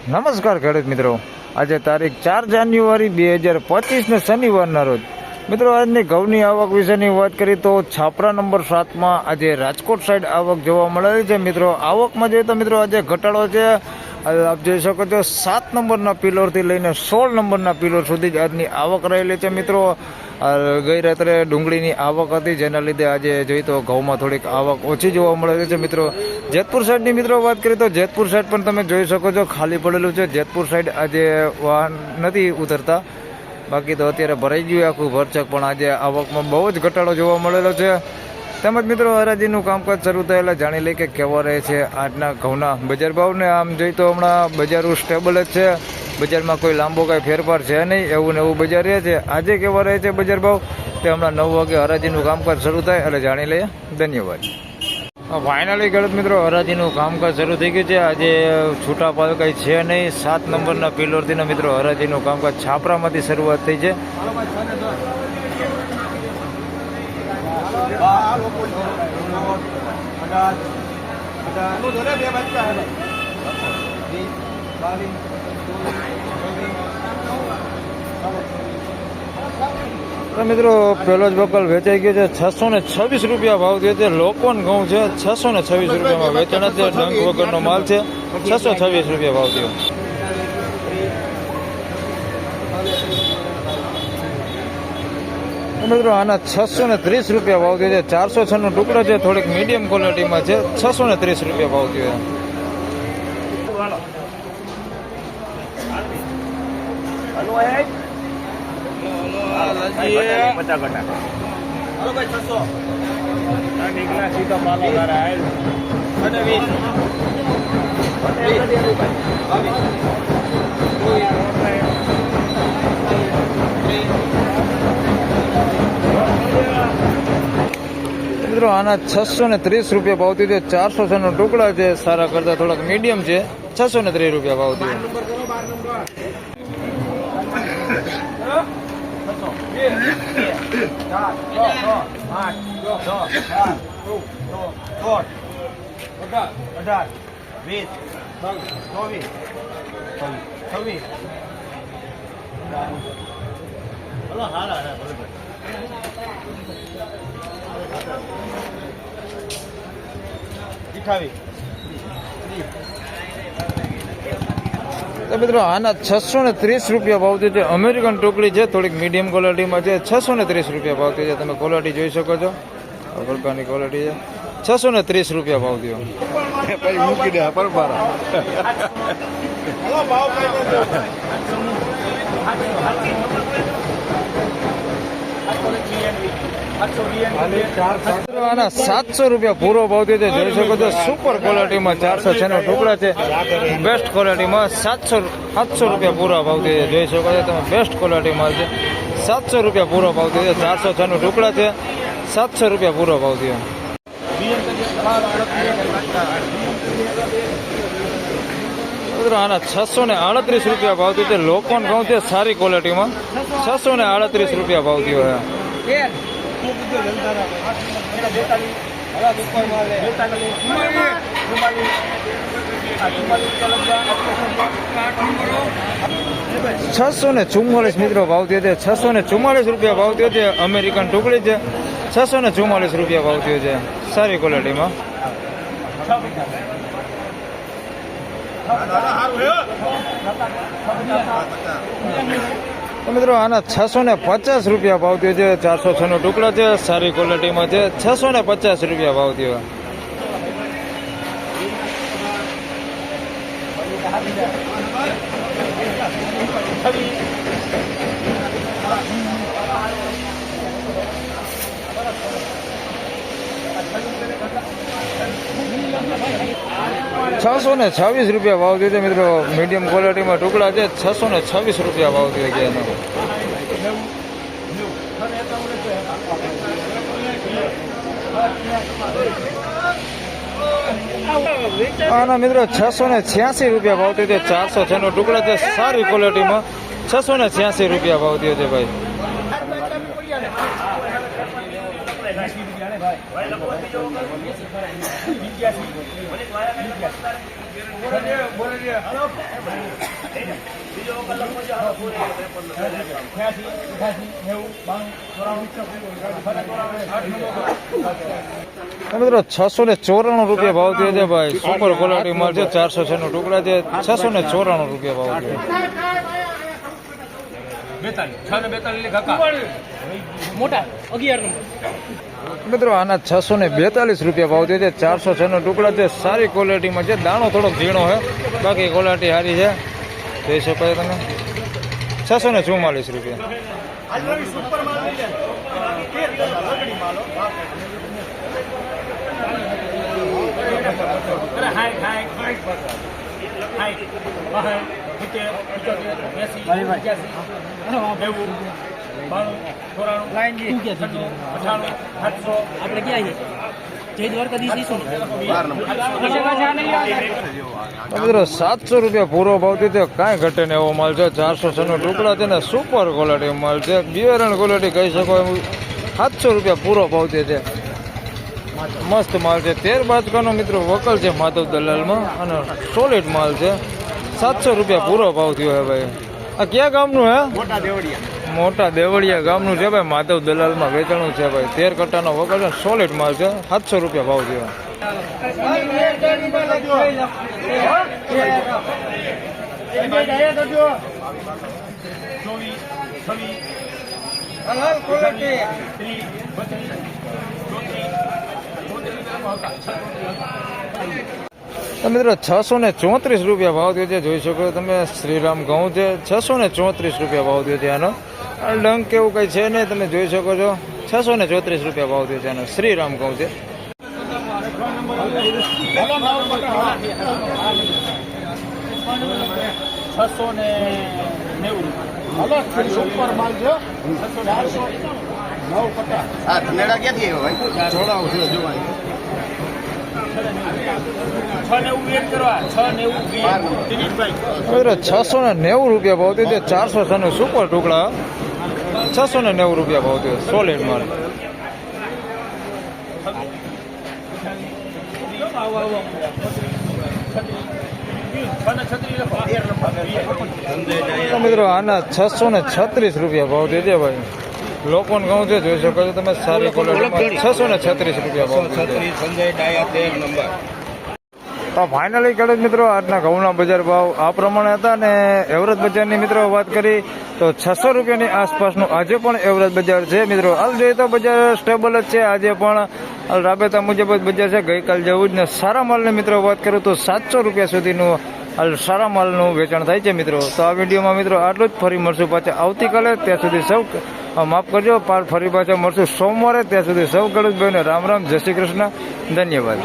નમસ્કાર ખેડૂત મિત્રો, આજે તારીખ 4 જાન્યુઆરી 2025 શનિવારના રોજ મિત્રો આજની ઘઉંની આવક વિશેની વાત કરીએ તો છાપરા નંબર 7માં આજે રાજકોટ સાઈડ આવક જોવા મળેલી છે. મિત્રો આવકમાં જોઈએ તો મિત્રો આજે ઘટાડો છે. આપ જોઈ શકો છો 7 નંબરના પિલોરથી લઈને 16 નંબરના પિલોર સુધી જ આજની આવક રહેલી છે. મિત્રો ગઈ રાત્રે ડુંગળીની આવક હતી, જેના લીધે આજે જોઈએ તો ઘઉંમાં થોડીક આવક ઓછી જોવા મળેલી છે. મિત્રો જેતપુર સાઈડની મિત્રો વાત કરીએ તો જેતપુર સાઈડ પણ તમે જોઈ શકો છો ખાલી પડેલું છે. જેતપુર સાઈડ આજે વાહન નથી ઉતરતા, બાકી તો અત્યારે ભરાઈ ગયું આખું ભરચક, પણ આજે આવકમાં બહુ જ ઘટાડો જોવા મળેલો છે. તેમજ મિત્રો હરાજીનું કામકાજ શરૂ થયેલા જાણી લઈ કે કેવા રહે છે આજના ઘઉંના બજાર ભાવને. આમ જોઈ તો હમણાં બજારો સ્ટેબલ જ છે, બજારમાં કોઈ લાંબો કાંઈ ફેરફાર છે નહીં, એવું ને એવું બજાર રહે છે. આજે કેવા રહે છે બજાર ભાવ તે હમણાં 9 વાગે હરાજીનું કામકાજ શરૂ થાય એટલે જાણી લઈએ. ધન્યવાદ. ફાઇનલી ખેડૂત મિત્રો હરાજીનું કામકાજ શરૂ થઈ ગયું છે. આજે છૂટા પાલ કંઈ છે નહીં. 7 નંબરના પિલોરથી મિત્રો હરાજીનું કામકાજ છાપરામાંથી શરૂઆત થઈ છે. મિત્રો પહેલો જ બકલ વેચાઈ ગયો છે. 626 રૂપિયા ભાવ થયો છે. લોકવન ઘઉં છે, 626 રૂપિયામાં વેચાણ છે. ડંક વગરનો માલ છે, 626 રૂપિયા ભાવ થયો. મિત્રો આના 630 રૂપિયા ભાવ થયો છે. 406 ટુકડો છે, થોડીક મીડિયમ ક્વોલિટીમાં છે. 630 રૂપિયા ભાવ થયો છે. મિત્રો આના 630 રૂપિયા ભાવ થયો છે. 406 ટુકડા છે, સારા કરતા થોડાક મીડિયમ છે. 630 રૂપિયા ભાવ થયો. મિત્રો આના 630 રૂપિયા ભાવ થયો છે. અમેરિકન ટુકડી છે, થોડીક મીડિયમ ક્વોલિટીમાં છે. 630 રૂપિયા ભાવ થયો છે. તમે ક્વોલિટી જોઈ શકો છો, આ પ્રકારની ક્વોલિટી છે. 630 રૂપિયા ભાવ થયો. મૂકી દે પરબારા. આના 700 રૂપિયા પૂરો ભાવ થયો છે. જોઈ શકો છો સુપર ક્વોલિટીમાં 406 નો ટુકડા છે. બેસ્ટ ક્વોલિટીમાં 700 રૂપિયા પૂરા ભાવ થયો છે. જોઈ શકો છો તમે, બેસ્ટ ક્વોલિટીમાં છે. 700 રૂપિયા પૂરો ભાવ થયો છે. 406 નો ટુકડા છે. 700 રૂપિયા પૂરો ભાવ થયો. આના 638 રૂપિયા ભાવ થયો છે. લોકવન ઘઉં છે, સારી ક્વોલિટીમાં. 638 રૂપિયા ભાવ થયો છે. $644 મિત્રો ભાવ થયો છે. 644 રૂપિયા ભાવ થયો છે. અમેરિકન ટુકડી છે. 644 રૂપિયા ભાવ થયો છે, સારી ક્વોલિટીમાં. તો મિત્રો આના 650 રૂપિયા ભાવ થયો છે. 406 નો ટુકડા છે, સારી ક્વોલિટીમાં છે. 650 રૂપિયા ભાવ થયો. $626 રૂપિયા ભાવ થયો છે. મિત્રો મીડિયમ ક્વોલિટીમાં ટુકડા છે. 626 રૂપિયા ભાવ થયો છે એનો. આના મિત્રો 686 રૂપિયા ભાવ થયો છે. 406 નો ટુકડા છે, સારી ક્વોલિટીમાં. 686 રૂપિયા ભાવ થયો છે ભાઈ. મિત્રો 694 રૂપિયા ભાવ થયો છે ભાઈ. સુપર ક્વોલિટી માલ છે. 406 નો ટુકડા છે. 694 રૂપિયા ભાવ છે. મિત્રો આના 642 રૂપિયા ભાવ થયો છે. 406 નો ટુકડા છે. સારી ક્વોલિટીમાં છે. દાણો થોડોક ઝીણો છે, બાકી ક્વોલિટી સારી છે. જોઈ શકાય તમે. 644 રૂપિયા. મિત્રો 700 રૂપિયા પૂરો ભાવ થયો. કાંઈ ઘટે ને એવો માલ છે. 406 નો ટુકડા છે ને સુપર ક્વોલિટી માલ છે. બિયારણ ક્વોલિટી કહી શકો એમ. 700 રૂપિયા પૂરો ભાવ થયો છે. મસ્ત માલ છે. 13 બાજકાનો મિત્રો વકલ છે માધવ દલાલમાં અને સોલિડ માલ છે. 700 રૂપિયા પૂરો ભાવ થયો હે ભાઈ. આ ક્યાં ગામનું હે? મોટા દેવળિયા ગામનું છે ભાઈ. માધવ દલાલમાં વેચાણું છે ભાઈ. 13 કટ્ટાનો વકલ છે. સોલિડ માલ છે. 700 રૂપિયા ભાવ થયો. મિત્રો 634 રૂપિયા ભાવ થયો છે. જોઈ શકો તમે. શ્રીરામ ઘઉં છે. 634 રૂપિયા ભાવ થયો છે આનો. ડંક કેવું કઈ છે નહીં, તમે જોઈ શકો છો. 634 રૂપિયા ભાવ થયો છે આનો. શ્રીરામ ઘઉં છે. મિત્રો 690 રૂપિયા ભાવ થયો. 406 નો સુપર ટુકડા. 690 રૂપિયા ભાવ થયો. સોલિડ માલ. મિત્રો આના 636 રૂપિયા ભાવ થયો છે ભાઈ. લોકોને ઘઉં છે. જોઈ શકો છો તમે. સારી ક્વોલિટી. 636 રૂપિયા ભાવ થયો. તો ફાઇનલી ખેડૂત મિત્રો આજના ઘઉંના બજાર ભાવ આ પ્રમાણે હતા. ને એવરેજ બજારની મિત્રો વાત કરી તો 600 રૂપિયાની આસપાસનું આજે પણ એવરેજ બજાર છે મિત્રો. હાલ જોઈએ તો બજાર સ્ટેબલ જ છે. આજે પણ રાબેતા મુજબ જ બજાર છે. ગઈકાલ જેવું જ. ને સારા માલની મિત્રો વાત કરું તો 700 રૂપિયા સુધીનું હાલ સારા માલનું વેચાણ થાય છે મિત્રો. તો આ વિડીયોમાં મિત્રો આટલું જ. ફરી મળશું પાછા આવતીકાલે. ત્યાં સુધી સૌ માફ કરજો. ફરી પાછા મળશું સોમવારે. ત્યાં સુધી સૌ ખેડૂત ભાઈને રામ રામ. જય શ્રી કૃષ્ણ. ધન્યવાદ.